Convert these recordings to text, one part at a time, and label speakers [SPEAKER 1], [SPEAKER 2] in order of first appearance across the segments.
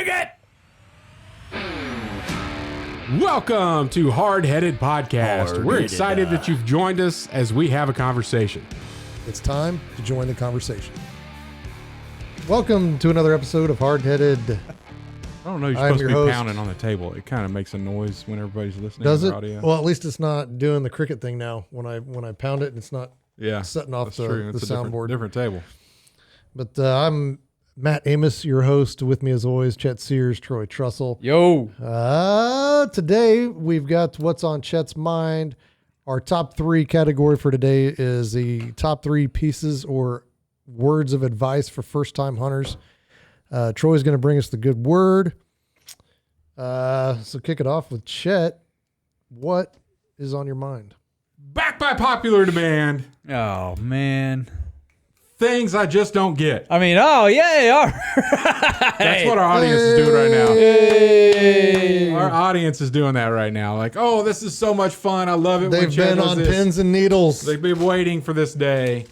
[SPEAKER 1] Dig it! Welcome to Hardheaded Podcast. We're excited that you've joined us as we have a conversation.
[SPEAKER 2] It's time to join the conversation. Welcome to another episode of Hardheaded.
[SPEAKER 1] I don't know, you're supposed to be pounding on the table. It kind of makes a noise when everybody's listening
[SPEAKER 2] Does
[SPEAKER 1] to
[SPEAKER 2] it?
[SPEAKER 1] the audio.
[SPEAKER 2] Well, at least it's not doing the cricket thing now. When I pound it, it's not setting off the soundboard.
[SPEAKER 1] Different table.
[SPEAKER 2] But I'm Matt Amos, your host. With me as always, Chet Sears, Troy Trussell.
[SPEAKER 3] Yo.
[SPEAKER 2] Today we've got what's on Chet's mind. Our top three category for today is the top three pieces or words of advice for first-time hunters. Troy's going to bring us the good word. So kick it off with Chet. What is on your mind?
[SPEAKER 1] Back by popular demand.
[SPEAKER 3] Oh, man.
[SPEAKER 1] Things I just don't get.
[SPEAKER 3] I mean, oh, yay. All right.
[SPEAKER 1] That's what our audience is doing right now.
[SPEAKER 3] Yay.
[SPEAKER 1] Our audience is doing that right now. Like, oh, this is so much fun. I love it.
[SPEAKER 2] They've been on pins and needles.
[SPEAKER 1] They've been waiting for this day.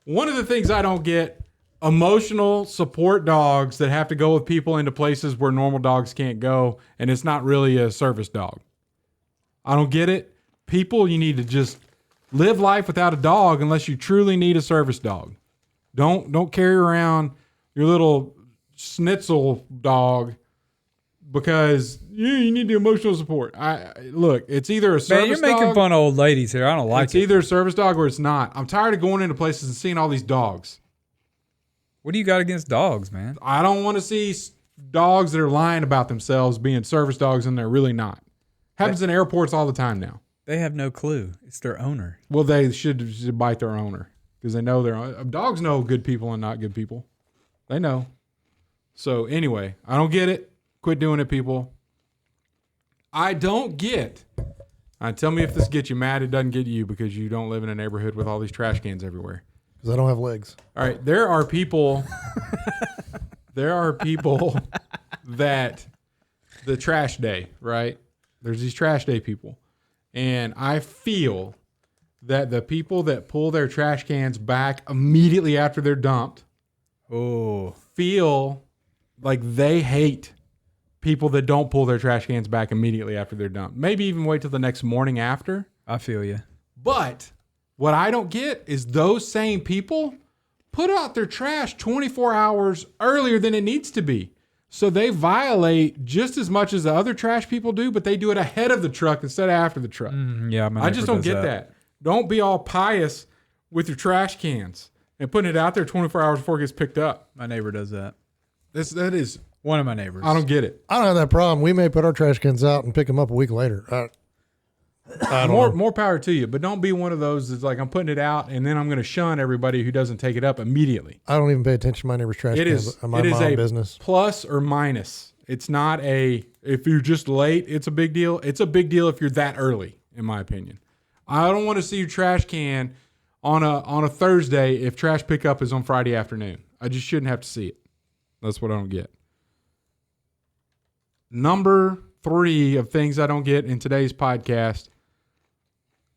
[SPEAKER 1] One of the things I don't get, emotional support dogs that have to go with people into places where normal dogs can't go, and it's not really a service dog. I don't get it. People, you need to just live life without a dog unless you truly need a service dog. Don't carry around your little schnitzel dog because you need the emotional support. Look, it's either a service dog.
[SPEAKER 3] Man, you're making fun of old ladies here. I don't like it.
[SPEAKER 1] It's either a service dog or it's not. I'm tired of going into places and seeing all these dogs.
[SPEAKER 3] What do you got against dogs, man?
[SPEAKER 1] I don't want to see dogs that are lying about themselves being service dogs and they're really not. Happens in airports all the time now.
[SPEAKER 3] They have no clue. It's their owner.
[SPEAKER 1] Well, they should bite their owner because they know dogs know good people and not good people. They know. So anyway, I don't get it. Quit doing it, people. I don't get. Tell me if this gets you mad. It doesn't get you because you don't live in a neighborhood with all these trash cans everywhere.
[SPEAKER 2] Because I don't have legs.
[SPEAKER 1] All right, there are people that the trash day, right? There's these trash day people. And I feel that the people that pull their trash cans back immediately after they're dumped feel like they hate people that don't pull their trash cans back immediately after they're dumped. Maybe even wait till the next morning after.
[SPEAKER 3] I feel you.
[SPEAKER 1] But what I don't get is those same people put out their trash 24 hours earlier than it needs to be. So they violate just as much as the other trash people do, but they do it ahead of the truck instead of after the truck. I just don't get that. Don't be all pious with your trash cans and putting it out there 24 hours before it gets picked up.
[SPEAKER 3] My neighbor does that.
[SPEAKER 1] That is
[SPEAKER 3] one of my neighbors.
[SPEAKER 1] I don't get it.
[SPEAKER 2] I don't have that problem. We may put our trash cans out and pick them up a week later.
[SPEAKER 1] More power to you, but don't be one of those that's like, I'm putting it out and then I'm going to shun everybody who doesn't take it up immediately.
[SPEAKER 2] I don't even pay attention to my neighbor's trash cans.
[SPEAKER 1] It is a business. Plus or minus. It's not if you're just late, it's a big deal. It's a big deal if you're that early, in my opinion. I don't want to see your trash can on a Thursday if trash pickup is on Friday afternoon. I just shouldn't have to see it. That's what I don't get. Number 3 of things I don't get in today's podcast.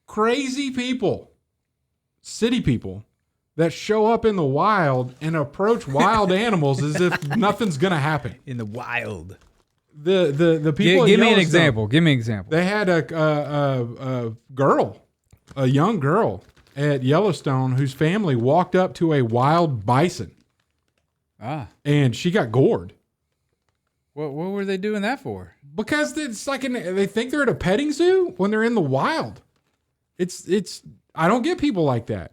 [SPEAKER 1] Crazy people, city people that show up in the wild and approach wild animals as if nothing's going to happen.
[SPEAKER 3] In the wild.
[SPEAKER 1] The people
[SPEAKER 3] Give me an example. Give me an example.
[SPEAKER 1] They had a young girl at Yellowstone whose family walked up to a wild bison. And she got gored.
[SPEAKER 3] What were they doing that for?
[SPEAKER 1] Because it's like they think they're at a petting zoo when they're in the wild. It's I don't get people like that.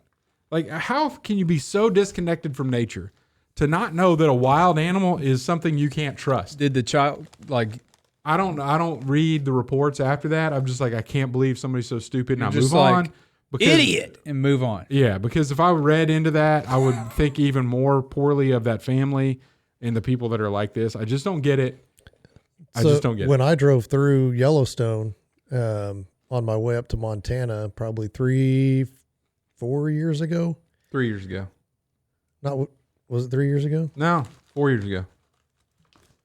[SPEAKER 1] Like, how can you be so disconnected from nature to not know that a wild animal is something you can't trust?
[SPEAKER 3] Did the child
[SPEAKER 1] I don't read the reports after that. I'm just like, I can't believe somebody's so stupid, and I move
[SPEAKER 3] like,
[SPEAKER 1] on.
[SPEAKER 3] Idiot, and move on.
[SPEAKER 1] Yeah, because if I read into that, I would think even more poorly of that family and the people that are like this. I just don't get it. I just don't get it.
[SPEAKER 2] When I drove through Yellowstone on my way up to Montana, probably 4 years ago.
[SPEAKER 1] 3 years ago.
[SPEAKER 2] Was it 3 years ago?
[SPEAKER 1] No, 4 years ago.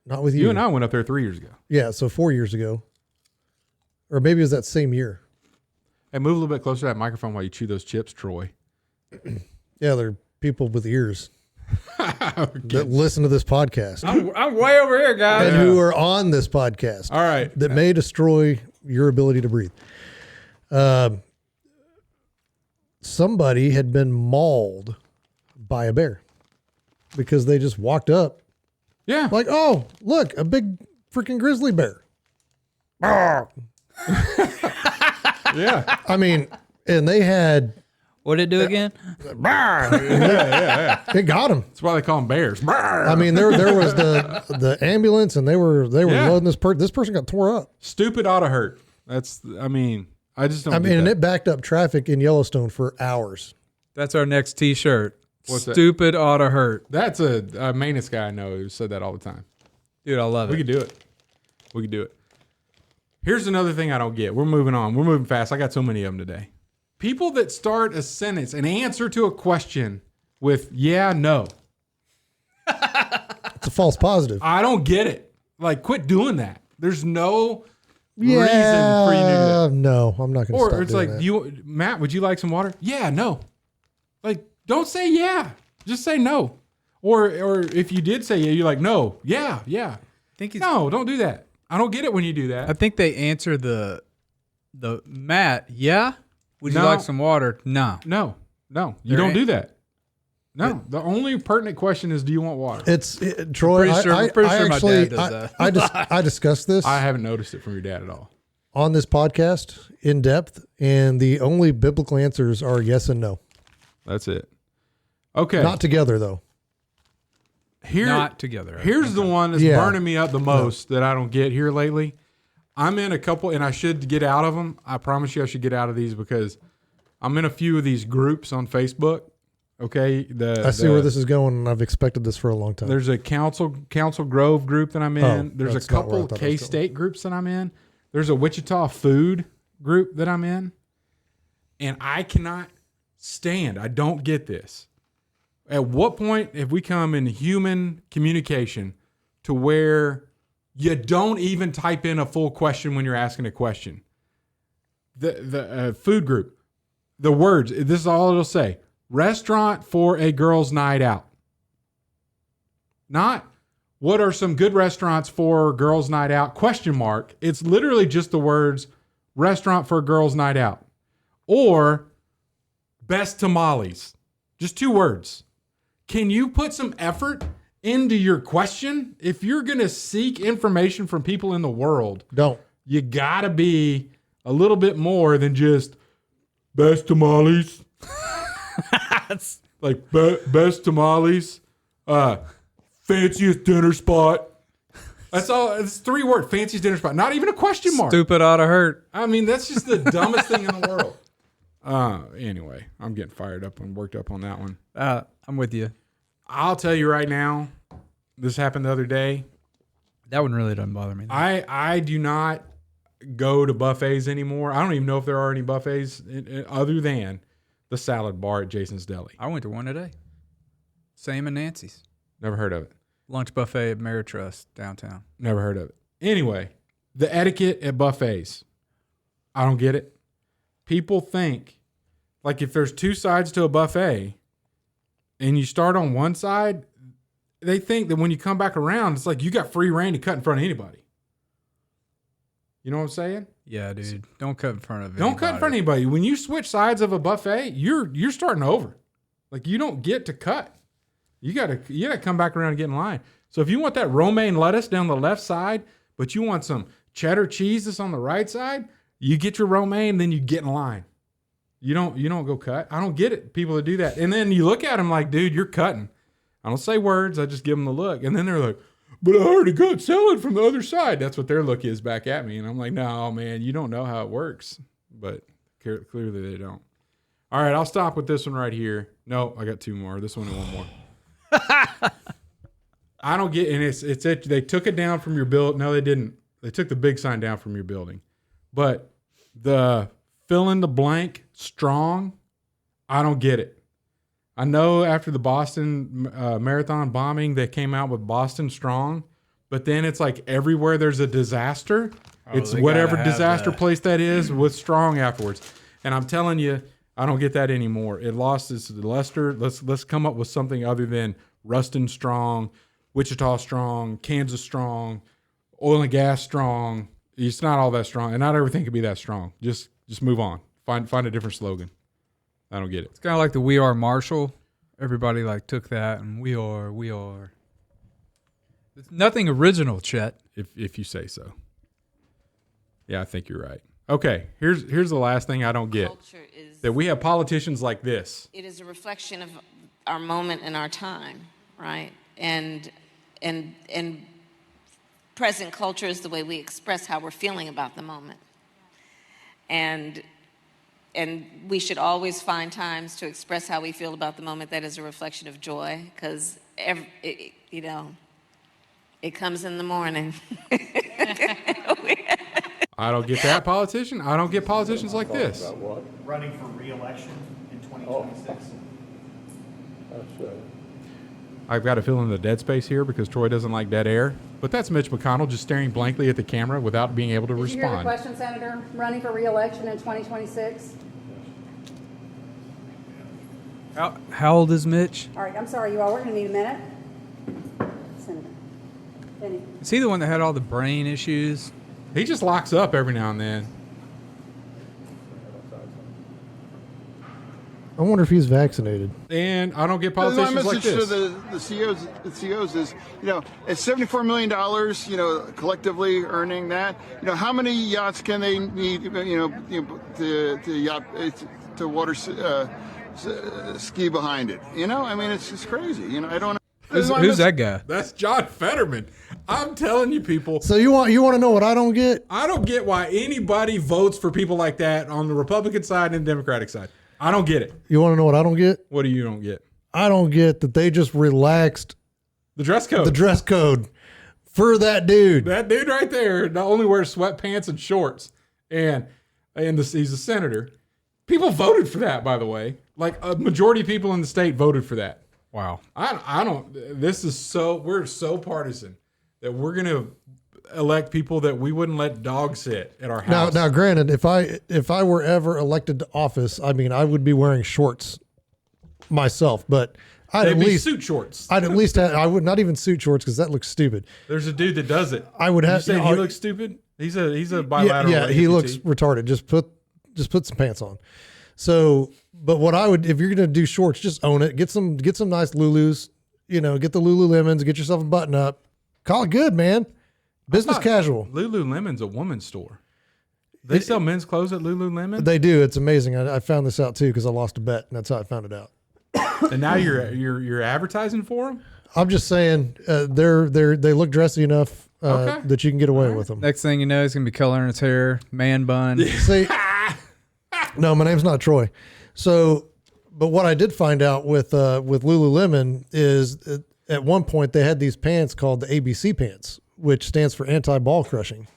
[SPEAKER 2] Not with you.
[SPEAKER 1] You and I went up there 3 years ago.
[SPEAKER 2] Yeah, so 4 years ago. Or maybe it was that same year.
[SPEAKER 1] Hey, move a little bit closer to that microphone while you chew those chips, Troy.
[SPEAKER 2] Yeah, they're people with ears. that listen to this podcast
[SPEAKER 3] I'm way over here, guys.
[SPEAKER 2] and who are on this podcast.
[SPEAKER 1] All right.
[SPEAKER 2] That may destroy your ability to breathe. Somebody had been mauled by a bear because they just walked up
[SPEAKER 1] Yeah.
[SPEAKER 2] like, oh, look, a big freaking grizzly bear.
[SPEAKER 1] Yeah.
[SPEAKER 2] I mean, and they had,
[SPEAKER 3] What did it do again?
[SPEAKER 2] it got him.
[SPEAKER 1] That's why they call them bears.
[SPEAKER 2] I mean, there was the ambulance and they were
[SPEAKER 1] Yeah.
[SPEAKER 2] loading this person. This person got tore up.
[SPEAKER 1] Stupid ought to hurt. I just don't
[SPEAKER 2] I mean,
[SPEAKER 1] get
[SPEAKER 2] and
[SPEAKER 1] that.
[SPEAKER 2] it backed up traffic in Yellowstone for hours.
[SPEAKER 3] That's our next T-shirt.
[SPEAKER 1] What's that?
[SPEAKER 3] Stupid ought to hurt.
[SPEAKER 1] That's a maintenance guy I know who said that all the time.
[SPEAKER 3] Dude, I love
[SPEAKER 1] We
[SPEAKER 3] it.
[SPEAKER 1] could do it. We could do it. Here's another thing I don't get. We're moving on. We're moving fast. I got so many of them today. People that start a sentence, an answer to a question with yeah, no.
[SPEAKER 2] It's a false positive.
[SPEAKER 1] I don't get it. Like, quit doing that. There's no reason for you to do that.
[SPEAKER 2] No, I'm not going to stop
[SPEAKER 1] Or it's
[SPEAKER 2] doing
[SPEAKER 1] like,
[SPEAKER 2] that.
[SPEAKER 1] Matt, would you like some water? Yeah, no. Like, don't say yeah. Just say no. Or if you did say yeah, you're like, no, yeah.
[SPEAKER 3] I think
[SPEAKER 1] No, don't do that. I don't get it when you do that.
[SPEAKER 3] I think they answer the Matt. Yeah. Would you
[SPEAKER 1] No.
[SPEAKER 3] like some water? No.
[SPEAKER 1] No, you
[SPEAKER 3] There
[SPEAKER 1] don't
[SPEAKER 3] ain't-
[SPEAKER 1] do that. No, the only pertinent question is, do you want water?
[SPEAKER 2] Troy,
[SPEAKER 3] pretty sure-
[SPEAKER 2] I,
[SPEAKER 3] I'm pretty
[SPEAKER 2] I
[SPEAKER 3] sure my
[SPEAKER 2] actually,
[SPEAKER 3] dad does that.
[SPEAKER 2] I discussed this
[SPEAKER 1] I haven't noticed it from your dad at all.
[SPEAKER 2] on this podcast in depth, and the only biblical answers are yes and no.
[SPEAKER 1] That's it. Okay.
[SPEAKER 2] Not together, though.
[SPEAKER 3] Not together.
[SPEAKER 1] Here's the one that's
[SPEAKER 2] Yeah.
[SPEAKER 1] burning me up the most that I don't get here lately. I'm in a couple, and I should get out of them. I promise you I should get out of these because I'm in a few of these groups on Facebook. Okay.
[SPEAKER 2] I see where this is going, and I've expected this for a long time.
[SPEAKER 1] There's a Council Grove group that I'm in.
[SPEAKER 2] Oh,
[SPEAKER 1] There's a
[SPEAKER 2] that's not where I
[SPEAKER 1] couple
[SPEAKER 2] thought it was
[SPEAKER 1] K-State groups that I'm in. There's a Wichita food group that I'm in. And I cannot stand, I don't get this. At what point have we come in human communication to where you don't even type in a full question when you're asking a question? The food group, the words, this is all it'll say. Restaurant for a girls' night out. Not what are some good restaurants for girls' night out? Question mark. It's literally just the words restaurant for a girls' night out. Or best tamales. Just 2 words. Can you put some effort into your question? If you're going to seek information from people in the world,
[SPEAKER 2] Don't.
[SPEAKER 1] you got to be a little bit more than just best tamales. Like best tamales, fanciest dinner spot. That's all. It's 3 words. Fanciest dinner spot. Not even a question mark.
[SPEAKER 3] Stupid ought to hurt.
[SPEAKER 1] I mean, that's just the dumbest thing in the world. Anyway, I'm getting fired up and worked up on that one.
[SPEAKER 3] I'm with you.
[SPEAKER 1] I'll tell you right now, this happened the other day.
[SPEAKER 3] That one really doesn't bother me.
[SPEAKER 1] I do not go to buffets anymore. I don't even know if there are any buffets other than the salad bar at Jason's Deli.
[SPEAKER 3] I went to one today. Same in Nancy's.
[SPEAKER 1] Never heard of it.
[SPEAKER 3] Lunch buffet at Maritrust downtown.
[SPEAKER 1] Never heard of it. Anyway, the etiquette at buffets. I don't get it. People think, like if there's 2 sides to a buffet and you start on one side, they think that when you come back around, it's like you got free reign to cut in front of anybody. You know what I'm saying?
[SPEAKER 3] Yeah, dude. Don't cut in front of
[SPEAKER 1] Don't cut in front of anybody. When you switch sides of a buffet, you're starting over. Like you don't get to cut. You gotta come back around and get in line. So if you want that romaine lettuce down the left side, but you want some cheddar cheese that's on the right side, you get your romaine, then you get in line. You don't go cut. I don't get it. People that do that. And then you look at them like, dude, you're cutting. I don't say words. I just give them the look. And then they're like, but I already got salad from the other side. That's what their look is back at me. And I'm like, no, man, you don't know how it works. But clearly they don't. All right, I'll stop with this one right here. No, I got 2 more. This one and 1 more. I don't get, and it's they took it down from your build. No, they didn't. They took the big sign down from your building. But the fill in the blank strong, I don't get it. I know after the Boston marathon bombing, they came out with Boston Strong, but then it's like everywhere there's a disaster, it's
[SPEAKER 3] they
[SPEAKER 1] whatever
[SPEAKER 3] gotta have
[SPEAKER 1] disaster
[SPEAKER 3] that.
[SPEAKER 1] place that is with Strong afterwards. And I'm telling you, I don't get that anymore. It lost its luster. Let's come up with something other than Ruston strong, Wichita strong, Kansas strong, oil and gas strong. It's not all that strong, and not everything can be that strong. Just move on. Find a different slogan. I don't get it.
[SPEAKER 3] It's kind of like the "We Are Marshall." Everybody like took that and we are. It's nothing original, Chet.
[SPEAKER 1] If you say so. Yeah, I think you're right. Okay, here's the last thing I don't get. That we have politicians like this.
[SPEAKER 4] It is a reflection of our moment and our time, right? And present culture is the way we express how we're feeling about the moment. And we should always find times to express how we feel about the moment that is a reflection of joy, because it comes in the morning.
[SPEAKER 1] I don't get that politician. I don't get politicians like this.
[SPEAKER 5] Running for re-election in 2026.
[SPEAKER 1] I've got to fill in the dead space here because Troy doesn't like dead air. But that's Mitch McConnell just staring blankly at the camera without being able to
[SPEAKER 6] Did you hear the
[SPEAKER 1] respond.
[SPEAKER 6] question, Senator? Running for re-election in 2026?
[SPEAKER 3] How old is Mitch?
[SPEAKER 6] All right, I'm sorry, you all. We're going to need a minute. Senator. Benny.
[SPEAKER 3] Is he the one that had all the brain issues?
[SPEAKER 1] He just locks up every now and then.
[SPEAKER 2] I wonder if he's vaccinated.
[SPEAKER 1] And I don't get
[SPEAKER 7] My
[SPEAKER 1] politicians
[SPEAKER 7] message
[SPEAKER 1] like this.
[SPEAKER 7] to the CEOs is, it's $74 million, collectively earning that. How many yachts can they need, to water ski behind it? It's just crazy. I don't.
[SPEAKER 3] Who's that guy?
[SPEAKER 1] That's John Fetterman. I'm telling you, people.
[SPEAKER 2] So you want to know what I don't get?
[SPEAKER 1] I don't get why anybody votes for people like that on the Republican side and the Democratic side. I don't get it.
[SPEAKER 2] You want to know what I don't get?
[SPEAKER 1] What do you don't get?
[SPEAKER 2] I don't get that they just relaxed
[SPEAKER 1] The dress code.
[SPEAKER 2] the dress code for that dude.
[SPEAKER 1] That dude right there not only wears sweatpants and shorts, and he's a senator. People voted for that, by the way. Like a majority of people in the state voted for that.
[SPEAKER 3] Wow.
[SPEAKER 1] I don't. This is we're so partisan that we're gonna elect people that we wouldn't let dogs sit at our house.
[SPEAKER 2] Now, granted, if I were ever elected to office, I would be wearing shorts myself, but
[SPEAKER 1] They'd be suit shorts.
[SPEAKER 2] I would not even suit shorts because that looks stupid.
[SPEAKER 1] There's a dude that does it.
[SPEAKER 2] I would have.
[SPEAKER 1] You saying he looks stupid? He's a bilateral.
[SPEAKER 2] Yeah, he
[SPEAKER 1] amputee.
[SPEAKER 2] looks retarded. Just put some pants on. So, but what I would, if you're gonna do shorts, just own it. Get some nice Lulus. Get the Lululemons. Get yourself a button up. Call it good, man. Business casual.
[SPEAKER 1] Lululemon's a woman's store. They sell men's clothes at Lululemon.
[SPEAKER 2] They do. It's amazing. I found this out too because I lost a bet, and that's how I found it out.
[SPEAKER 1] And now you're advertising for them.
[SPEAKER 2] I'm just saying they look dressy enough
[SPEAKER 1] Okay.
[SPEAKER 2] that you can get away with them.
[SPEAKER 3] Next thing you know, he's gonna be coloring his hair, man bun.
[SPEAKER 2] See, no, my name's not Troy. So, but what I did find out with Lululemon is at one point they had these pants called the ABC pants, which stands for anti-ball crushing.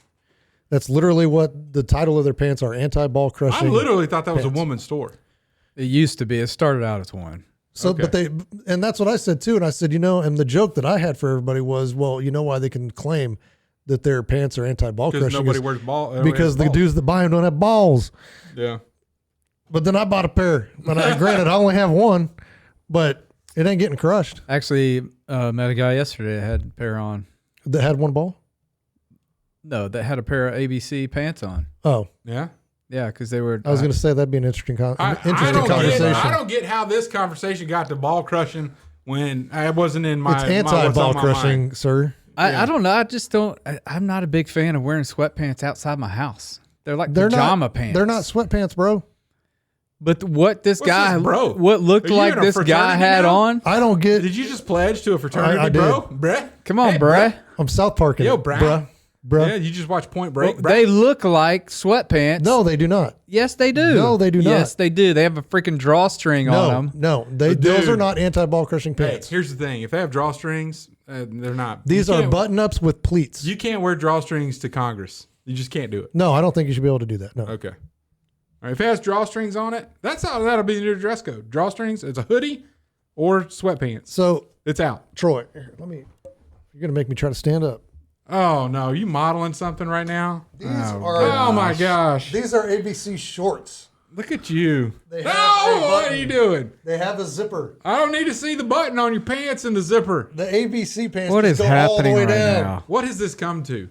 [SPEAKER 2] That's literally what the title of their pants are: anti-ball crushing.
[SPEAKER 1] I literally thought that was a
[SPEAKER 2] pants.
[SPEAKER 1] woman's store.
[SPEAKER 3] It used to be. It started out as one.
[SPEAKER 2] So,
[SPEAKER 1] Okay.
[SPEAKER 2] and that's what I said too. And I said, and the joke that I had for everybody was, well, you know why they can claim that their pants are anti-ball
[SPEAKER 1] Because
[SPEAKER 2] crushing?
[SPEAKER 1] nobody
[SPEAKER 2] is
[SPEAKER 1] wears ball.
[SPEAKER 2] because the dudes that buy them don't have balls.
[SPEAKER 1] Yeah.
[SPEAKER 2] But then I bought a pair. And granted, I only have one, but it ain't getting crushed.
[SPEAKER 3] Actually, met a guy yesterday that had a pair on.
[SPEAKER 2] That had one ball?
[SPEAKER 3] No, that had a pair of ABC pants on.
[SPEAKER 2] Oh,
[SPEAKER 1] Yeah.
[SPEAKER 3] Yeah, because they were.
[SPEAKER 2] I was going to say that'd be an interesting,
[SPEAKER 1] I
[SPEAKER 2] conversation.
[SPEAKER 1] don't get how this conversation got to ball crushing when I wasn't in my.
[SPEAKER 2] It's
[SPEAKER 1] what's
[SPEAKER 2] anti-ball
[SPEAKER 1] on my
[SPEAKER 2] crushing,
[SPEAKER 1] mind.
[SPEAKER 2] sir.
[SPEAKER 3] I don't know. I just don't. I'm not a big fan of wearing sweatpants outside my house. They're like
[SPEAKER 2] They're
[SPEAKER 3] pajama
[SPEAKER 2] not,
[SPEAKER 3] pants.
[SPEAKER 2] They're not sweatpants, bro.
[SPEAKER 3] But what this
[SPEAKER 1] What's
[SPEAKER 3] guy,
[SPEAKER 1] this, bro?
[SPEAKER 3] what looked
[SPEAKER 1] Are you
[SPEAKER 3] like
[SPEAKER 1] in a
[SPEAKER 3] this guy
[SPEAKER 1] fraternity
[SPEAKER 3] had
[SPEAKER 1] now?
[SPEAKER 3] on.
[SPEAKER 2] I don't get.
[SPEAKER 1] Did you just pledge to a fraternity,
[SPEAKER 2] I did.
[SPEAKER 1] bro? Bruh?
[SPEAKER 3] Come on,
[SPEAKER 1] Hey,
[SPEAKER 3] bruh.
[SPEAKER 2] I'm South Parking.
[SPEAKER 1] Yo,
[SPEAKER 2] it,
[SPEAKER 1] bruh.
[SPEAKER 2] bruh.
[SPEAKER 1] Yeah, you just watch Point Break.
[SPEAKER 3] Well, they look like sweatpants.
[SPEAKER 2] No, they do not.
[SPEAKER 3] Yes, they do.
[SPEAKER 2] No, they do not.
[SPEAKER 3] Yes, they do. They have a freaking drawstring on them.
[SPEAKER 2] No, those
[SPEAKER 1] Dude.
[SPEAKER 2] are not anti-ball crushing
[SPEAKER 1] Hey,
[SPEAKER 2] pants.
[SPEAKER 1] here's the thing: if they have drawstrings, they're not.
[SPEAKER 2] These
[SPEAKER 1] You
[SPEAKER 2] are
[SPEAKER 1] can't-
[SPEAKER 2] button-ups with pleats.
[SPEAKER 1] You can't wear drawstrings to Congress. You just can't do it.
[SPEAKER 2] No, I don't think you should be able to do that. No.
[SPEAKER 1] Okay. All right. If it has drawstrings on it, that'll be the new dress code. Drawstrings. It's a hoodie or sweatpants.
[SPEAKER 2] So,
[SPEAKER 1] It's out.
[SPEAKER 2] Troy, here, you're going to make me try to stand up.
[SPEAKER 1] Oh no! Are you modeling something right now?
[SPEAKER 2] These
[SPEAKER 1] Oh my gosh!
[SPEAKER 2] These are ABC shorts.
[SPEAKER 1] Look at you.
[SPEAKER 2] They
[SPEAKER 1] No,
[SPEAKER 2] have a
[SPEAKER 1] what are
[SPEAKER 2] button.
[SPEAKER 1] you doing?
[SPEAKER 2] They have a zipper.
[SPEAKER 1] I don't need to see the button on your pants and the zipper.
[SPEAKER 2] The ABC pants
[SPEAKER 3] What
[SPEAKER 2] just
[SPEAKER 3] is
[SPEAKER 2] go all the
[SPEAKER 3] happening
[SPEAKER 2] way
[SPEAKER 3] right
[SPEAKER 2] down.
[SPEAKER 3] now?
[SPEAKER 1] What has this come to?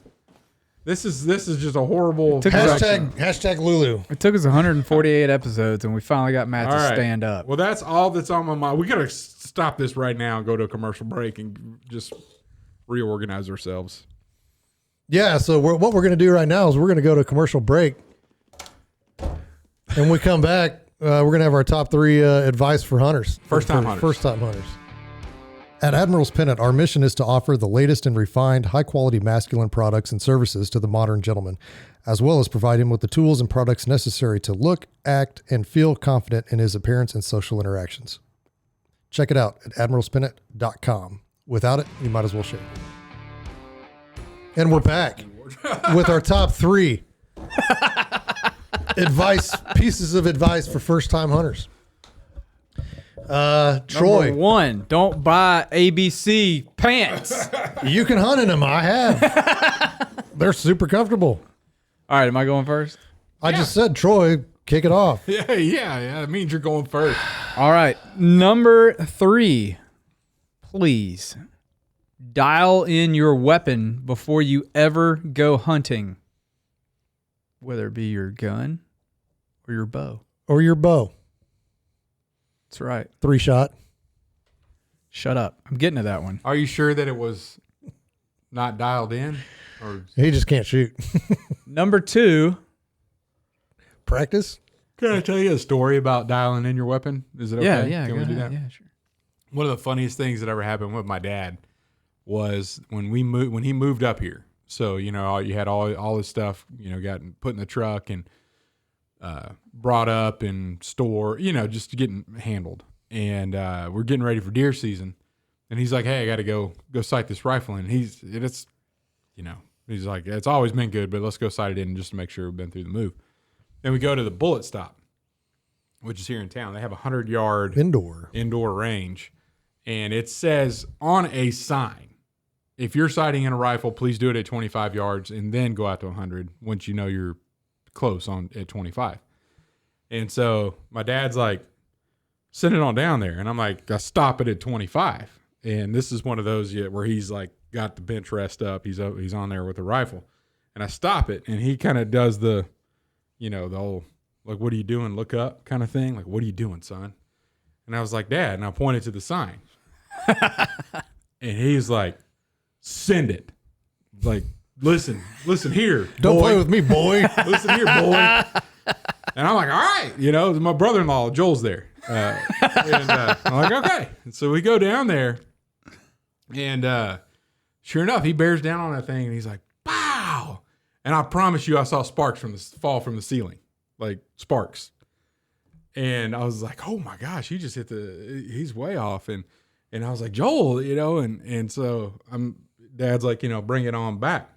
[SPEAKER 1] This is just a horrible.
[SPEAKER 3] took us-
[SPEAKER 2] Hashtag Lulu.
[SPEAKER 3] It took us 148 episodes, and we finally got Matt
[SPEAKER 1] All
[SPEAKER 3] to
[SPEAKER 1] right.
[SPEAKER 3] stand up.
[SPEAKER 1] Well, that's all that's on my mind. We gotta stop this right now and go to a commercial break and just reorganize ourselves.
[SPEAKER 2] Yeah, so what we're going to do right now is we're going to go to a commercial break. And when we come back, we're going to have our top 3 advice for hunters.
[SPEAKER 1] First-time
[SPEAKER 2] For
[SPEAKER 1] hunters.
[SPEAKER 2] First-time hunters. At Admiral's Pennant, our mission is to offer the latest and refined, high-quality masculine products and services to the modern gentleman, as well as provide him with the tools and products necessary to look, act, and feel confident in his appearance and social interactions. Check it out at admiralspennant.com. Without it, you might as well shave. And we're back with our top 3 pieces of advice for first-time hunters.
[SPEAKER 3] Number
[SPEAKER 2] Troy,
[SPEAKER 3] 1, don't buy ABC pants.
[SPEAKER 2] you can hunt in them. I have. They're super comfortable.
[SPEAKER 3] All right, am I going first?
[SPEAKER 2] I just said, Troy, kick it off.
[SPEAKER 1] Yeah. That means you're going first.
[SPEAKER 3] All right, number 3, please dial in your weapon before you ever go hunting, whether it be your gun or your bow.
[SPEAKER 2] Or your bow.
[SPEAKER 3] That's right.
[SPEAKER 2] 3-shot.
[SPEAKER 3] Shut up. I'm getting to that one.
[SPEAKER 1] Are you sure that it was not dialed in? Or
[SPEAKER 2] He just can't shoot.
[SPEAKER 3] Number 2,
[SPEAKER 2] Practice?
[SPEAKER 1] can I tell you a story about dialing in your weapon? Is it okay?
[SPEAKER 3] yeah,
[SPEAKER 1] Can
[SPEAKER 3] go
[SPEAKER 1] we do
[SPEAKER 3] ahead.
[SPEAKER 1] that?
[SPEAKER 3] Yeah, sure.
[SPEAKER 1] One of the funniest things that ever happened with my dad was when he moved up here. So, you had all his stuff, got put in the truck and brought up and stored, just getting handled. And we're getting ready for deer season. And he's like, hey, I got to go sight this rifle in. He's like, it's always been good, but let's go sight it in just to make sure we've been through the move. Then we go to the bullet stop, which is here in town. They have a 100-yard indoor range. And it says on a sign, if you're sighting in a rifle, please do it at 25 yards and then go out to 100 once you know you're close at 25. And so my dad's like, send it on down there. And I'm like, I stop it at 25. And this is one of those where he's like got the bench rest up. He's on there with the rifle. And I stop it. And he kind of does the whole, like, what are you doing? Look up kind of thing. Like, what are you doing, son? And I was like, Dad. And I pointed to the sign. And he's like, send it. Like, listen here.
[SPEAKER 2] Don't
[SPEAKER 1] boy.
[SPEAKER 2] play with me, boy.
[SPEAKER 1] Listen here, boy. And I'm like, all right. My brother-in-law, Joel's there. And I'm like, okay. And so we go down there. And sure enough, he bears down on that thing. And he's like, pow. And I promise you, I saw sparks fall from the ceiling. Like, sparks. And I was like, oh, my gosh, he just he's way off. And I was like, Joel, and so Dad's like, bring it on back.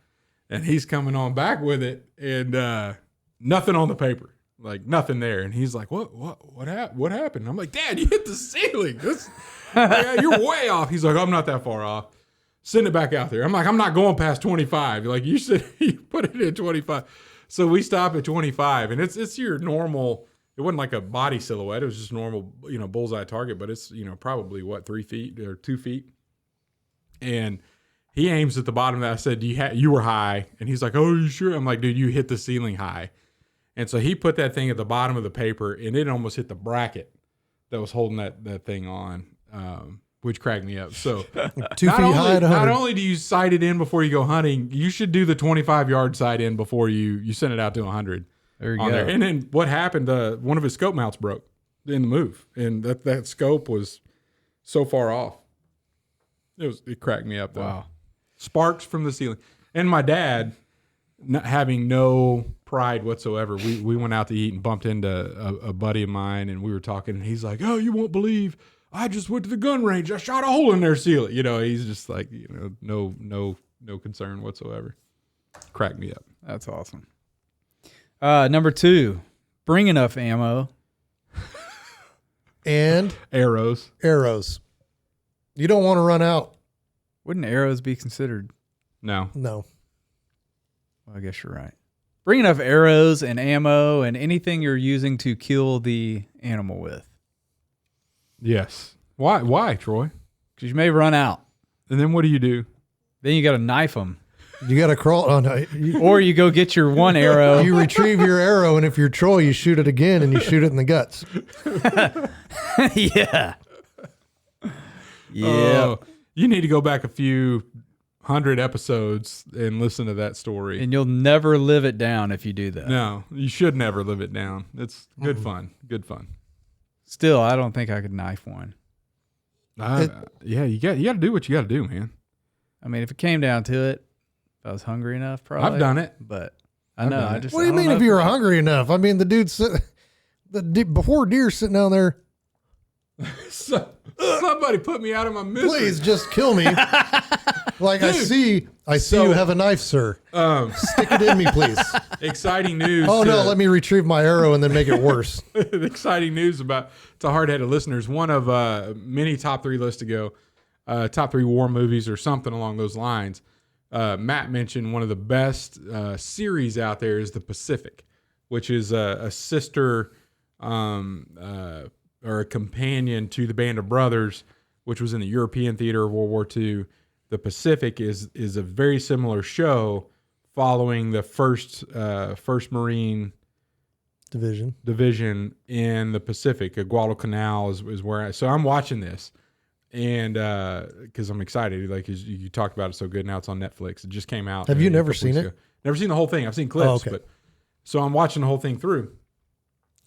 [SPEAKER 1] And he's coming on back with it, and nothing on the paper, like nothing there. And he's like, what happened? I'm like, Dad, you hit the ceiling. You're way off. He's like, I'm not that far off. Send it back out there. I'm like, I'm not going past 25. Like, you said, you put it at 25. So we stop at 25, and it's your normal. It wasn't like a body silhouette. It was just normal, bullseye target, but it's, probably 3 feet or 2 feet. And he aims at the bottom of that. I said, you were high. And he's like, oh, are you sure? I'm like, dude, you hit the ceiling high. And so he put that thing at the bottom of the paper, and it almost hit the bracket that was holding that thing on, which cracked me up. So
[SPEAKER 2] 2 feet high at 100.
[SPEAKER 1] not only do you sight it in before you go hunting, you should do the 25-yard sight in before you send it out to 100.
[SPEAKER 3] There you
[SPEAKER 1] on
[SPEAKER 3] go.
[SPEAKER 1] there. And then what happened, one of his scope mounts broke in the move. And that scope was so far off. It cracked me up, though.
[SPEAKER 3] Wow.
[SPEAKER 1] Sparks from the ceiling. And my dad, not having no pride whatsoever, we went out to eat and bumped into a buddy of mine, and we were talking, and he's like, oh, you won't believe, I just went to the gun range. I shot a hole in their ceiling. He's just like, no concern whatsoever. Cracked me up.
[SPEAKER 3] That's awesome. Number 2, bring enough ammo.
[SPEAKER 2] And
[SPEAKER 1] Arrows.
[SPEAKER 2] You don't want to run out.
[SPEAKER 3] Wouldn't arrows be considered?
[SPEAKER 1] No.
[SPEAKER 2] No.
[SPEAKER 3] Well, I guess you're right. Bring enough arrows and ammo and anything you're using to kill the animal with.
[SPEAKER 1] Yes. Why, Troy?
[SPEAKER 3] Because you may run out.
[SPEAKER 1] And then what do you do?
[SPEAKER 3] Then you got to knife them.
[SPEAKER 2] You got to crawl on.
[SPEAKER 3] Or you go get your one arrow.
[SPEAKER 2] You retrieve your arrow, and if you're Troy, you shoot it again, and you shoot it in the guts.
[SPEAKER 3] Yeah. Yeah.
[SPEAKER 1] Oh, you need to go back a few 100 episodes and listen to that story.
[SPEAKER 3] And you'll never live it down if you do that.
[SPEAKER 1] No, you should never live it down. It's good fun. Good fun.
[SPEAKER 3] Still, I don't think I could knife one.
[SPEAKER 1] Yeah, you got to do what you got to do, man.
[SPEAKER 3] I mean, if it came down to it, if I was hungry enough, probably.
[SPEAKER 1] I've done it.
[SPEAKER 3] But I know. I just.
[SPEAKER 2] What do you mean if you were hungry enough? I mean, the dude before deer's sitting down there.
[SPEAKER 1] Somebody put me out of my misery.
[SPEAKER 2] Please just kill me. Like, dude, I see you have a knife, sir. Stick it in me, please.
[SPEAKER 1] Exciting news.
[SPEAKER 2] Oh, no, let me retrieve my arrow and then make it worse.
[SPEAKER 1] Exciting news to hard-headed listeners. One of many top 3 lists to go, top 3 war movies or something along those lines. Matt mentioned one of the best series out there is The Pacific, which is a sister or a companion to The Band of Brothers, which was in the European theater of World War II. The Pacific is a very similar show following the first Marine division in the Pacific. Guadalcanal is where so I'm watching this, and because I'm excited, like you talked about it so good. Now it's on Netflix. It just came out.
[SPEAKER 2] Have you never seen it?
[SPEAKER 1] Never seen the whole thing. I've seen clips,
[SPEAKER 2] okay.
[SPEAKER 1] But so I'm watching the whole thing through,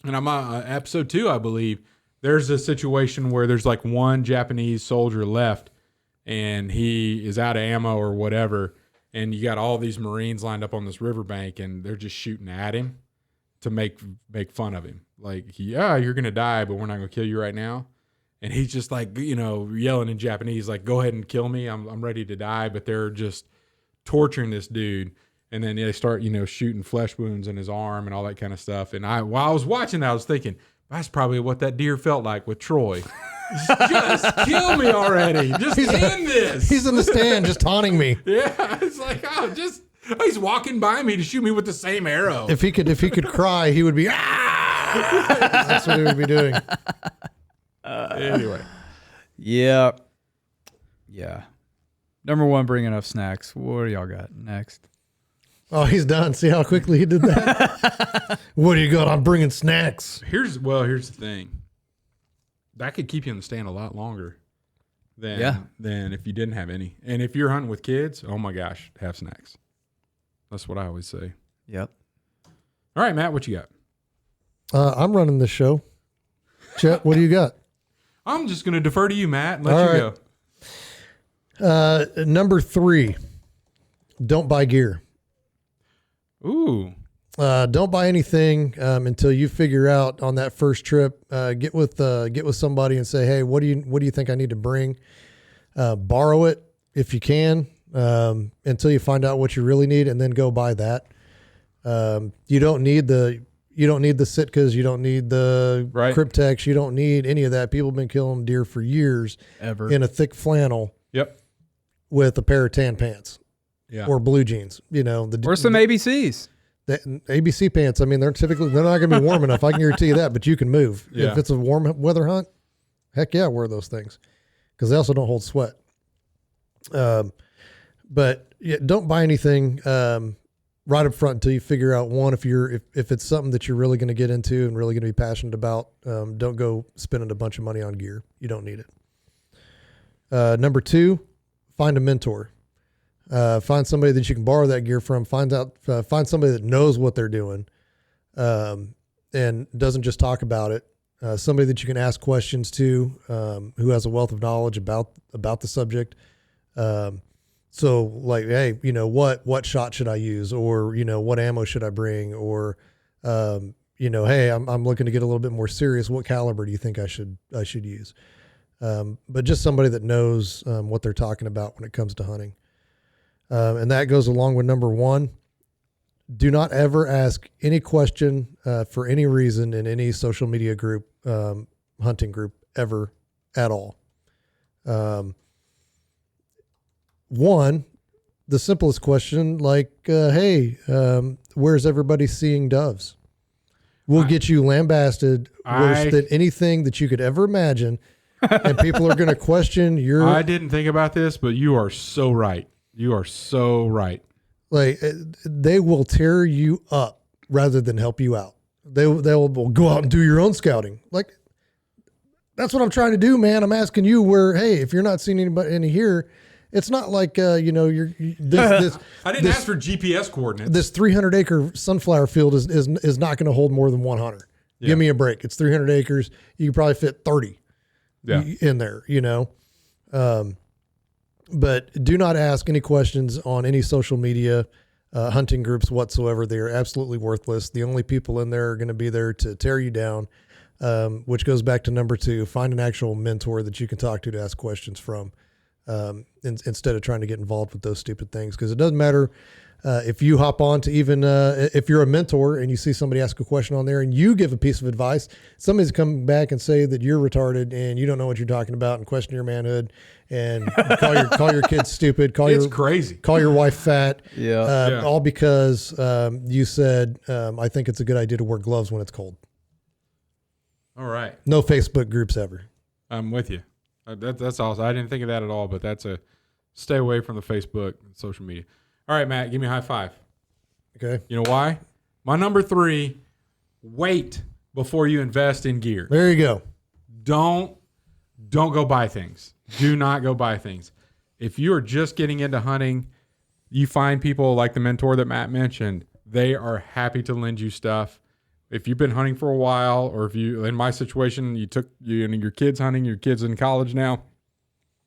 [SPEAKER 1] and I'm on episode 2, I believe. There's a situation where there's like one Japanese soldier left, and he is out of ammo or whatever, and you got all these Marines lined up on this riverbank, and they're just shooting at him to make fun of him. Like, yeah, you're gonna die, but we're not gonna kill you right now. And he's just like, yelling in Japanese, like, go ahead and kill me. I'm ready to die. But they're just torturing this dude. And then they start, shooting flesh wounds in his arm and all that kind of stuff. And while I was watching that, I was thinking, that's probably what that deer felt like with Troy. Just kill me already. Just end this.
[SPEAKER 2] He's in the stand just taunting me.
[SPEAKER 1] Yeah. It's like, he's walking by me to shoot me with the same arrow.
[SPEAKER 2] If he could cry, he would be, ah! That's what he would be doing.
[SPEAKER 1] Anyway.
[SPEAKER 3] Yeah. Number 1, bring enough snacks. What do y'all got next?
[SPEAKER 2] Oh, he's done. See how quickly he did that? What do you got? I'm bringing snacks.
[SPEAKER 1] Here's the thing. That could keep you in the stand a lot longer than if you didn't have any. And if you're hunting with kids, oh my gosh, have snacks. That's what I always say.
[SPEAKER 3] Yep.
[SPEAKER 1] All right, Matt, what you got?
[SPEAKER 2] I'm running this show. Chet, what do you got?
[SPEAKER 1] I'm just going to defer to you, Matt, and let you
[SPEAKER 2] go. Number 3, don't buy gear.
[SPEAKER 1] Ooh.
[SPEAKER 2] Don't buy anything until you figure out on that first trip. Get with somebody and say, hey, what do you think I need to bring? Borrow it if you can until you find out what you really need, and then go buy that. You don't need the Sitkas, you don't need the Cryptex, you don't need any of that. People have been killing deer for years
[SPEAKER 3] ever
[SPEAKER 2] in a thick flannel.
[SPEAKER 1] Yep.
[SPEAKER 2] With a pair of tan pants.
[SPEAKER 1] Yeah.
[SPEAKER 2] Or blue jeans.
[SPEAKER 3] Or some ABCs.
[SPEAKER 2] ABC pants, I mean, they're not going to be warm enough. I can guarantee you that, but you can move.
[SPEAKER 1] Yeah.
[SPEAKER 2] If it's a warm weather hunt, heck yeah, wear those things because they also don't hold sweat. But yeah, don't buy anything right up front until you figure out if it's something that you're really going to get into and really going to be passionate about. Don't go spending a bunch of money on gear. You don't need it. Number 2, find a mentor. Find somebody that you can borrow that gear from. Find somebody that knows what they're doing, and doesn't just talk about it. Somebody that you can ask questions to, who has a wealth of knowledge about the subject. So like, hey, what shot should I use, or what ammo should I bring, or hey, I'm looking to get a little bit more serious. What caliber do you think I should use? But just somebody that knows what they're talking about when it comes to hunting. And that goes along with number 1. Do not ever ask any question for any reason in any social media group, hunting group, ever at all. One, the simplest question, like, hey, where's everybody seeing doves? We'll get you lambasted worse than anything that you could ever imagine. And people are going to question your.
[SPEAKER 1] I didn't think about this, but you are so right. You are so right.
[SPEAKER 2] Like, they will tear you up rather than help you out. They'll go out and do your own scouting. Like, that's what I'm trying to do, man. I'm asking you hey, if you're not seeing anybody here, it's not like, you're this.
[SPEAKER 1] I didn't ask for GPS coordinates.
[SPEAKER 2] This 300-acre sunflower field is not going to hold more than one hunter.
[SPEAKER 1] Yeah.
[SPEAKER 2] Give me a break. It's 300 acres. You can probably fit 30 in there, but do not ask any questions on any social media, hunting groups whatsoever. They are absolutely worthless. The only people in there are going to be there to tear you down, which goes back to number 2. Find an actual mentor that you can talk to ask questions from. Instead of trying to get involved with those stupid things. Because it doesn't matter if you hop on to even if you're a mentor and you see somebody ask a question on there and you give a piece of advice, somebody's come back and say that you're retarded and you don't know what you're talking about and question your manhood and call your kids stupid, call your wife fat. All because you said, I think it's a good idea to wear gloves when it's cold.
[SPEAKER 1] All right.
[SPEAKER 2] No Facebook groups ever.
[SPEAKER 1] I'm with you. That's awesome. I didn't think of that at all, but that's a stay away from the Facebook and social media. All right, Matt, give me a high five.
[SPEAKER 2] Okay.
[SPEAKER 1] You know why? My number 3, wait before you invest in gear.
[SPEAKER 2] There you go.
[SPEAKER 1] Don't go buy things. Do not go buy things. If you are just getting into hunting, you find people like the mentor that Matt mentioned. They are happy to lend you stuff. If you've been hunting for a while, or if you, in my situation, you took your kids hunting, your kids in college now,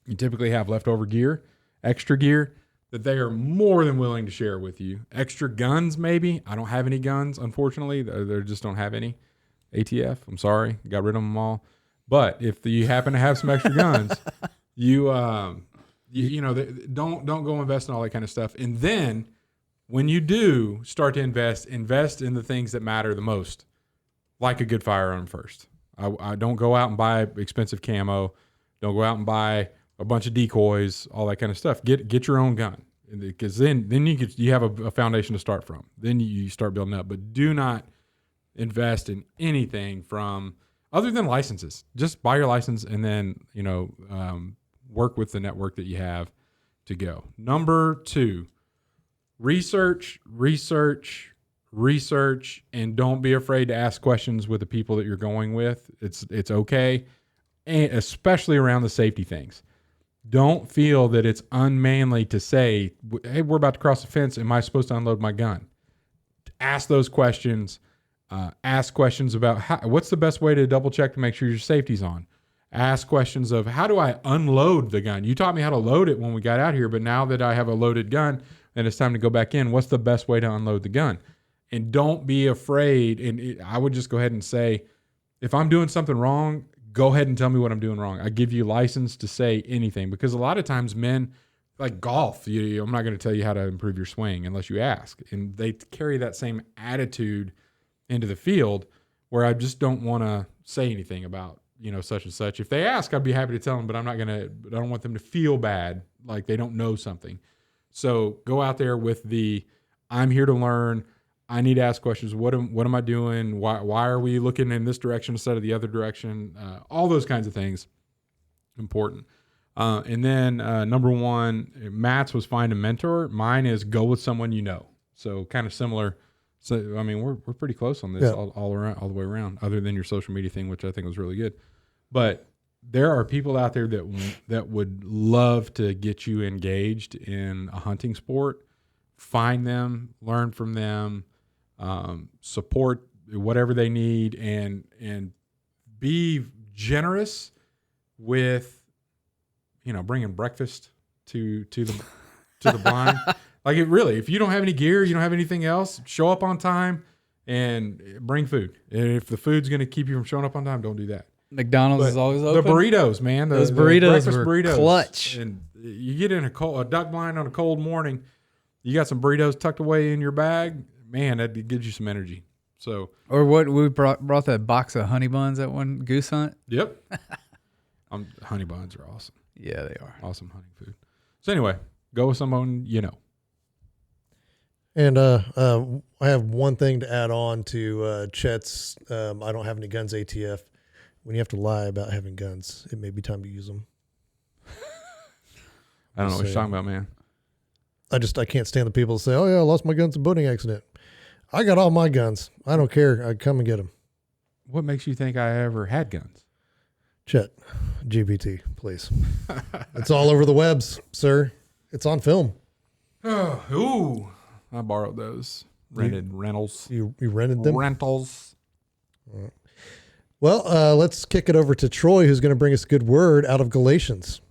[SPEAKER 1] you typically have leftover gear, extra gear that they are more than willing to share with you. Extra guns, maybe. I don't have any guns, unfortunately. They just don't have any. ATF, I'm sorry, got rid of them all. But if you happen to have some extra guns, don't go invest in all that kind of stuff. And then, when you do start to invest in the things that matter the most, like a good firearm first. I don't go out and buy expensive camo. Don't go out and buy a bunch of decoys, all that kind of stuff. Get your own gun, because then you have a foundation to start from. Then you start building up. But do not invest in anything from other than licenses. Just buy your license and then work with the network that you have to go. Number 2. Research, and don't be afraid to ask questions with the people that you're going with. It's okay, and especially around the safety things. Don't feel that it's unmanly to say, hey, we're about to cross the fence. Am I supposed to unload my gun? Ask those questions. Ask questions about what's the best way to double check to make sure your safety's on. Ask questions of, how do I unload the gun? You taught me how to load it when we got out here, but now that I have a loaded gun, and it's time to go back in, what's the best way to unload the gun? And don't be afraid. And I would just go ahead and say, if I'm doing something wrong, go ahead and tell me what I'm doing wrong. I give you license to say anything, because a lot of times men, like golf, I'm not going to tell you how to improve your swing unless you ask. And they carry that same attitude into the field, where I just don't want to say anything about, such and such. If they ask, I'd be happy to tell them, but I don't want them to feel bad, like they don't know something. So go out there with I'm here to learn. I need to ask questions. What am I doing? Why are we looking in this direction instead of the other direction? All those kinds of things, important. And then number 1, Matt's was find a mentor. Mine is go with someone you know. So kind of similar. So I mean, we're pretty close on this all around, all the way around. Other than your social media thing, which I think was really good, but there are people out there that would love to get you engaged in a hunting sport. Find them, learn from them, support whatever they need, and be generous with, bringing breakfast to the blind. Like, if you don't have any gear, you don't have anything else, show up on time and bring food. And if the food's going to keep you from showing up on time, don't do that.
[SPEAKER 3] McDonald's is always open.
[SPEAKER 1] The burritos, man.
[SPEAKER 3] Those
[SPEAKER 1] burritos,
[SPEAKER 3] breakfast
[SPEAKER 1] were
[SPEAKER 3] burritos, clutch.
[SPEAKER 1] And you get in a duck blind on a cold morning, you got some burritos tucked away in your bag, man, that gives you some energy. So,
[SPEAKER 3] or what we brought that box of honey buns that one goose hunt.
[SPEAKER 1] Yep. Honey buns are awesome.
[SPEAKER 3] Yeah, they are
[SPEAKER 1] awesome hunting food. So anyway, go with someone
[SPEAKER 2] And I have one thing to add on to Chet's I don't have any guns ATF. When you have to lie about having guns, it may be time to use them.
[SPEAKER 1] I don't know what you're talking about, man.
[SPEAKER 2] I can't stand the people that say, oh, yeah, I lost my guns in a boating accident. I got all my guns. I don't care. I come and get them.
[SPEAKER 1] What makes you think I ever had guns?
[SPEAKER 2] Chet, GPT, please. It's all over the webs, sir. It's on film.
[SPEAKER 1] Oh, ooh. I borrowed those. Rentals.
[SPEAKER 2] You rented them?
[SPEAKER 1] Rentals.
[SPEAKER 2] Well, let's kick it over to Troy, who's going to bring us a good word out of Galatians.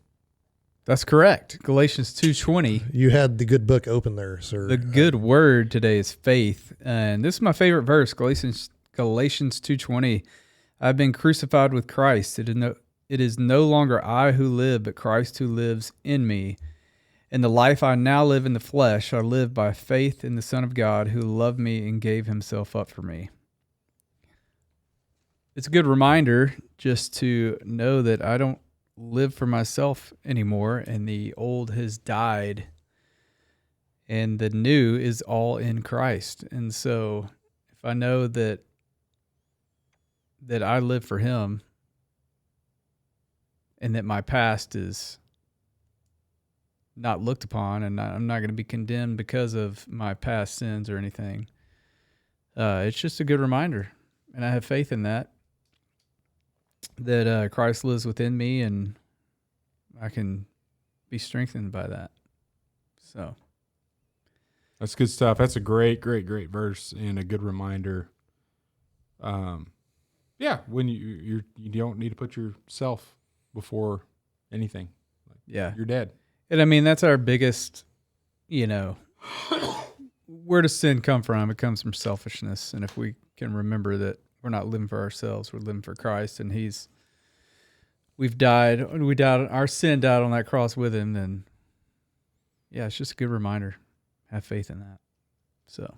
[SPEAKER 3] That's correct. Galatians 2:20.
[SPEAKER 2] You had the good book open there, sir.
[SPEAKER 3] The good word today is faith. And this is my favorite verse, Galatians 2:20. I've been crucified with Christ. It is no longer I who live, but Christ who lives in me. And the life I now live in the flesh, I live by faith in the Son of God who loved me and gave himself up for me. It's a good reminder just to know that I don't live for myself anymore, and the old has died, and the new is all in Christ. And so if I know that I live for him, and that my past is not looked upon, and I'm not going to be condemned because of my past sins or anything, it's just a good reminder. And I have faith in that Christ lives within me, and I can be strengthened by that. So
[SPEAKER 1] that's good stuff. That's a great verse and a good reminder. Yeah, when you don't need to put yourself before anything.
[SPEAKER 3] Yeah,
[SPEAKER 1] you're dead.
[SPEAKER 3] And I mean, that's our biggest, where does sin come from? It comes from selfishness. And if we can remember that we're not living for ourselves, we're living for Christ, and we've died, our sin died on that cross with him, then yeah, it's just a good reminder. Have faith in that. So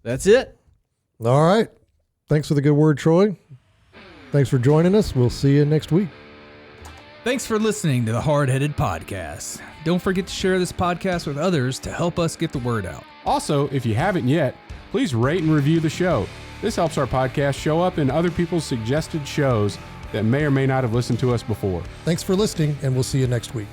[SPEAKER 3] that's it.
[SPEAKER 2] All right. Thanks for the good word, Troy. Thanks for joining us. We'll see you next week.
[SPEAKER 3] Thanks for listening to the Hardheaded Podcast. Don't forget to share this podcast with others to help us get the word out.
[SPEAKER 1] Also, if you haven't yet, please rate and review the show. This helps our podcast show up in other people's suggested shows that may or may not have listened to us before.
[SPEAKER 2] Thanks for listening, and we'll see you next week.